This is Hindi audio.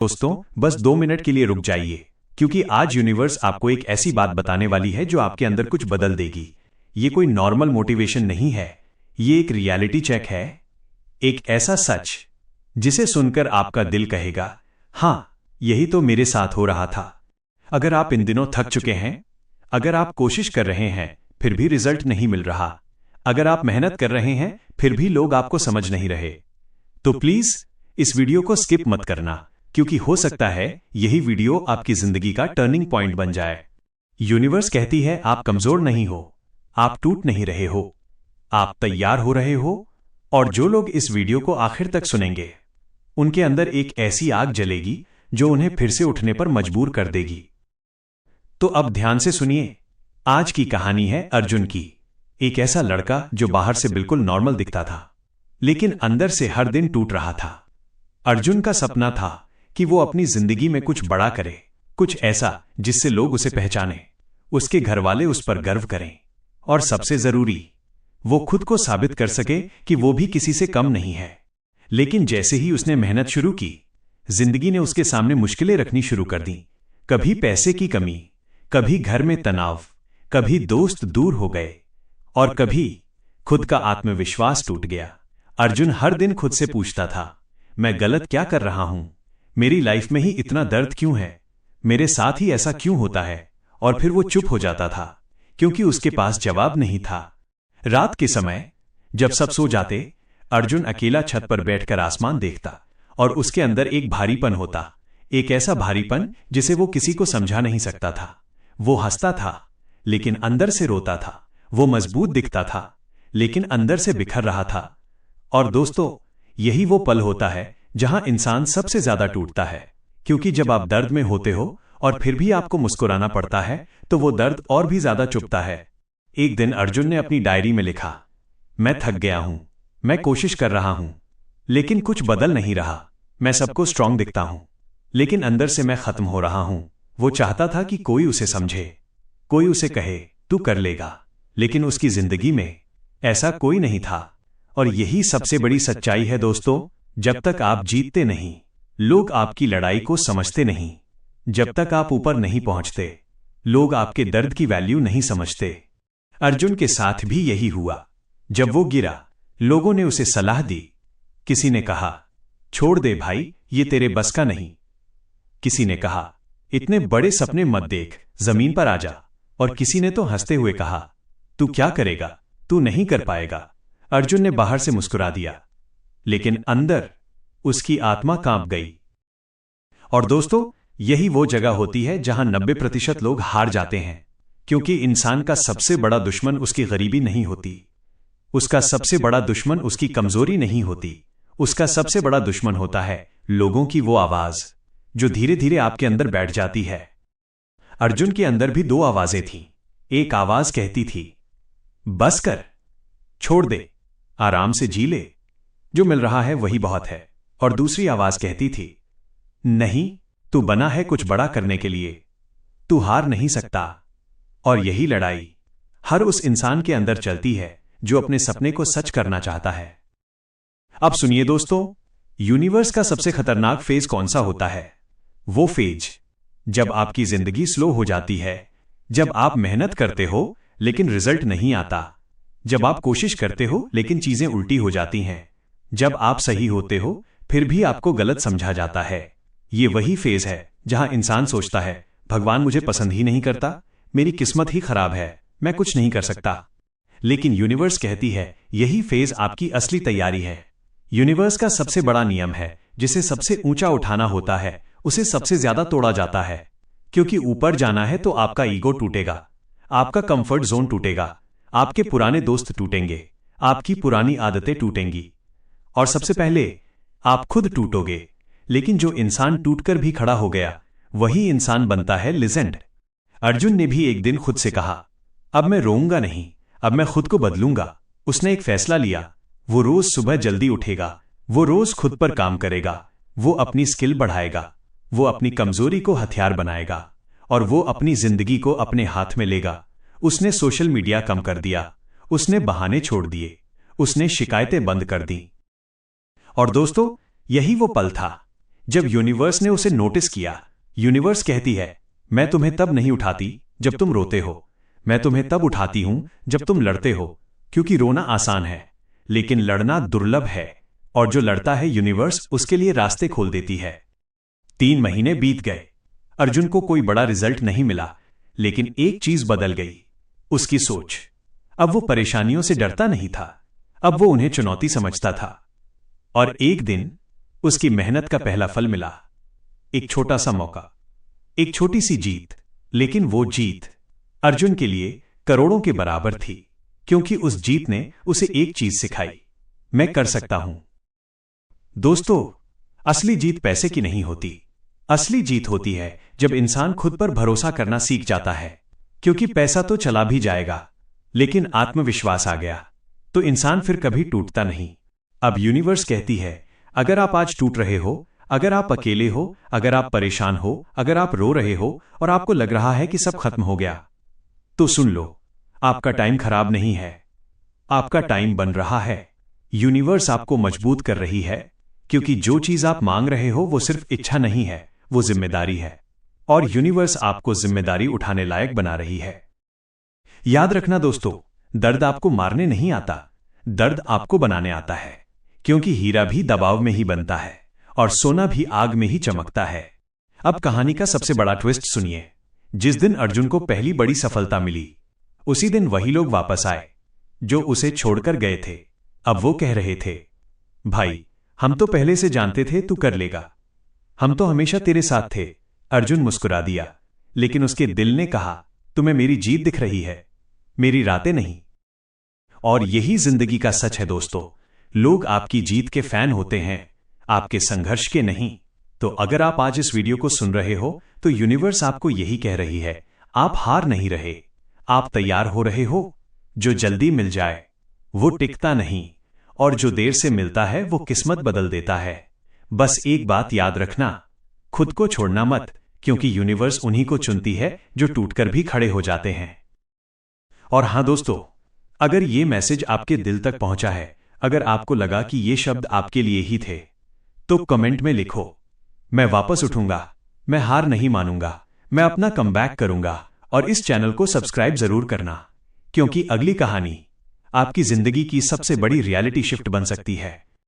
दोस्तों, बस 2 मिनट के लिए रुक जाइए, क्योंकि आज यूनिवर्स आपको एक ऐसी बात बताने वाली है जो आपके अंदर कुछ बदल देगी। ये कोई नॉर्मल मोटिवेशन नहीं है, ये एक रियलिटी चेक है, एक ऐसा सच जिसे सुनकर आपका दिल कहेगा, हाँ, यही तो मेरे साथ हो रहा था। अगर आप इन दिनों थक चुके हैं, अगर आप कोशिश कर रहे हैं फिर भी रिजल्ट नहीं मिल रहा, अगर आप मेहनत कर रहे हैं फिर भी लोग आपको समझ नहीं रहे, तो प्लीज इस वीडियो को स्किप मत करना, क्योंकि हो सकता है यही वीडियो आपकी जिंदगी का टर्निंग पॉइंट बन जाए। यूनिवर्स कहती है आप कमजोर नहीं हो, आप टूट नहीं रहे हो, आप तैयार हो रहे हो। और जो लोग इस वीडियो को आखिर तक सुनेंगे, उनके अंदर एक ऐसी आग जलेगी जो उन्हें फिर से उठने पर मजबूर कर देगी। तो अब ध्यान से सुनिए, आज की कहानी है अर्जुन की। एक ऐसा लड़का जो बाहर से बिल्कुल नॉर्मल दिखता था, लेकिन अंदर से हर दिन टूट रहा था। अर्जुन का सपना था कि वो अपनी जिंदगी में कुछ बड़ा करे, कुछ ऐसा जिससे लोग उसे पहचाने, उसके घर वाले उस पर गर्व करें, और सबसे जरूरी, वो खुद को साबित कर सके कि वो भी किसी से कम नहीं है। लेकिन जैसे ही उसने मेहनत शुरू की, जिंदगी ने उसके सामने मुश्किलें रखनी शुरू कर दी। कभी पैसे की कमी, कभी घर में तनाव, कभी दोस्त दूर हो गए, और कभी खुद का आत्मविश्वास टूट गया। अर्जुन हर दिन खुद से पूछता था, मैं गलत क्या कर रहा हूं? मेरी लाइफ में ही इतना दर्द क्यों है? मेरे साथ ही ऐसा क्यों होता है? और फिर वो चुप हो जाता था, क्योंकि उसके पास जवाब नहीं था। रात के समय जब सब सो जाते, अर्जुन अकेला छत पर बैठकर आसमान देखता, और उसके अंदर एक भारीपन होता, एक ऐसा भारीपन जिसे वो किसी को समझा नहीं सकता था। वो हंसता था, लेकिन अंदर से रोता था। वो मजबूत दिखता था, लेकिन अंदर से बिखर रहा था। और दोस्तों, यही वो पल होता है जहां इंसान सबसे ज्यादा टूटता है, क्योंकि जब आप दर्द में होते हो और फिर भी आपको मुस्कुराना पड़ता है, तो वो दर्द और भी ज्यादा चुभता है। एक दिन अर्जुन ने अपनी डायरी में लिखा, मैं थक गया हूं, मैं कोशिश कर रहा हूं, लेकिन कुछ बदल नहीं रहा। मैं सबको स्ट्रांग दिखता हूं, लेकिन अंदर से मैं खत्म हो रहा हूं। वो चाहता था कि कोई उसे समझे, कोई उसे कहे तू कर लेगा, लेकिन उसकी जिंदगी में ऐसा कोई नहीं था। और यही सबसे बड़ी सच्चाई है दोस्तों, जब तक आप जीतते नहीं, लोग आपकी लड़ाई को समझते नहीं। जब तक आप ऊपर नहीं पहुंचते, लोग आपके दर्द की वैल्यू नहीं समझते। अर्जुन के साथ भी यही हुआ। जब वो गिरा, लोगों ने उसे सलाह दी। किसी ने कहा, छोड़ दे भाई, ये तेरे बस का नहीं। किसी ने कहा, इतने बड़े सपने मत देख, जमीन पर आ जा। और किसी ने तो हंसते हुए कहा, तू क्या करेगा, तू नहीं कर पाएगा। अर्जुन ने बाहर से मुस्कुरा दिया, लेकिन अंदर उसकी आत्मा कांप गई। और दोस्तों, यही वो जगह होती है जहां 90% लोग हार जाते हैं, क्योंकि इंसान का सबसे बड़ा दुश्मन उसकी गरीबी नहीं होती, उसका सबसे बड़ा दुश्मन उसकी कमजोरी नहीं होती, उसका सबसे बड़ा दुश्मन होता है लोगों की वो आवाज जो धीरे धीरे आपके अंदर बैठ जाती है। अर्जुन के अंदर भी 2 आवाजें थीं। एक आवाज कहती थी, बस कर, छोड़ दे, आराम से जी ले, जो मिल रहा है वही बहुत है। और दूसरी आवाज कहती थी, नहीं, तू बना है कुछ बड़ा करने के लिए, तू हार नहीं सकता। और यही लड़ाई हर उस इंसान के अंदर चलती है जो अपने सपने को सच करना चाहता है। अब सुनिए दोस्तों, यूनिवर्स का सबसे खतरनाक फेज कौन सा होता है? वो फेज जब आपकी जिंदगी स्लो हो जाती है, जब आप मेहनत करते हो लेकिन रिजल्ट नहीं आता, जब आप कोशिश करते हो लेकिन चीजें उल्टी हो जाती हैं, जब आप सही होते हो फिर भी आपको गलत समझा जाता है। ये वही फेज है जहां इंसान सोचता है, भगवान मुझे पसंद ही नहीं करता, मेरी किस्मत ही खराब है, मैं कुछ नहीं कर सकता। लेकिन यूनिवर्स कहती है, यही फेज आपकी असली तैयारी है। यूनिवर्स का सबसे बड़ा नियम है, जिसे सबसे ऊंचा उठाना होता है उसे सबसे ज्यादा तोड़ा जाता है। क्योंकि ऊपर जाना है तो आपका ईगो टूटेगा, आपका कंफर्ट जोन टूटेगा, आपके पुराने दोस्त टूटेंगे, आपकी पुरानी आदतें टूटेंगी, और सबसे पहले आप खुद टूटोगे। लेकिन जो इंसान टूटकर भी खड़ा हो गया, वही इंसान बनता है लेजेंड। अर्जुन ने भी एक दिन खुद से कहा, अब मैं रोऊंगा नहीं, अब मैं खुद को बदलूंगा। उसने एक फैसला लिया, वो रोज सुबह जल्दी उठेगा, वो रोज खुद पर काम करेगा, वो अपनी स्किल बढ़ाएगा, वो अपनी कमजोरी को हथियार बनाएगा, और वो अपनी जिंदगी को अपने हाथ में लेगा। उसने सोशल मीडिया कम कर दिया, उसने बहाने छोड़ दिए, उसने शिकायतें बंद कर दी। और दोस्तों, यही वो पल था जब यूनिवर्स ने उसे नोटिस किया, यूनिवर्स कहती है, मैं तुम्हें तब नहीं उठाती जब तुम रोते हो, मैं तुम्हें तब उठाती हूं जब तुम लड़ते हो, क्योंकि रोना आसान है लेकिन लड़ना दुर्लभ है, और जो लड़ता है यूनिवर्स उसके लिए रास्ते खोल देती है। 3 महीने बीत गए। अर्जुन को कोई बड़ा रिजल्ट नहीं मिला, लेकिन एक चीज बदल गई, उसकी सोच। अब वो परेशानियों से डरता नहीं था, अब वो उन्हें चुनौती समझता था। और एक दिन उसकी मेहनत का पहला फल मिला, एक छोटा सा मौका, एक छोटी सी जीत। लेकिन वो जीत अर्जुन के लिए करोड़ों के बराबर थी, क्योंकि उस जीत ने उसे एक चीज सिखाई, मैं कर सकता हूं। दोस्तों, असली जीत पैसे की नहीं होती। असली जीत होती है जब इंसान खुद पर भरोसा करना सीख जाता है, क्योंकि पैसा तो चला भी जाएगा, लेकिन आत्मविश्वास आ गया तो इंसान फिर कभी टूटता नहीं। अब यूनिवर्स कहती है, अगर आप आज टूट रहे हो, अगर आप अकेले हो, अगर आप परेशान हो, अगर आप रो रहे हो और आपको लग रहा है कि सब खत्म हो गया, तो सुन लो, आपका टाइम खराब नहीं है, आपका टाइम बन रहा है। यूनिवर्स आपको मजबूत कर रही है, क्योंकि जो चीज आप मांग रहे हो वो सिर्फ इच्छा नहीं है, वो जिम्मेदारी है, और यूनिवर्स आपको जिम्मेदारी उठाने लायक बना रही है। याद रखना दोस्तों, दर्द आपको मारने नहीं आता, दर्द आपको बनाने आता है, क्योंकि हीरा भी दबाव में ही बनता है और सोना भी आग में ही चमकता है। अब कहानी का सबसे बड़ा ट्विस्ट सुनिए। जिस दिन अर्जुन को पहली बड़ी सफलता मिली, उसी दिन वही लोग वापस आए जो उसे छोड़कर गए थे। अब वो कह रहे थे, भाई, हम तो पहले से जानते थे तू कर लेगा, हम तो हमेशा तेरे साथ थे। अर्जुन मुस्कुरा दिया, लेकिन उसके दिल ने कहा, तुम्हें मेरी जीत दिख रही है, मेरी रातें नहीं। और यही जिंदगी का सच है दोस्तों, लोग आपकी जीत के फैन होते हैं, आपके संघर्ष के नहीं। तो अगर आप आज इस वीडियो को सुन रहे हो तो यूनिवर्स आपको यही कह रही है, आप हार नहीं रहे, आप तैयार हो रहे हो। जो जल्दी मिल जाए वो टिकता नहीं, और जो देर से मिलता है वो किस्मत बदल देता है। बस एक बात याद रखना, खुद को छोड़ना मत, क्योंकि यूनिवर्स उन्हीं को चुनती है जो टूटकर भी खड़े हो जाते हैं। और हां दोस्तों, अगर ये मैसेज आपके दिल तक पहुंचा है, अगर आपको लगा कि ये शब्द आपके लिए ही थे, तो कमेंट में लिखो, मैं वापस उठूंगा, मैं हार नहीं मानूंगा, मैं अपना कमबैक करूंगा। और इस चैनल को सब्सक्राइब जरूर करना, क्योंकि अगली कहानी आपकी जिंदगी की सबसे बड़ी रियलिटी शिफ्ट बन सकती है।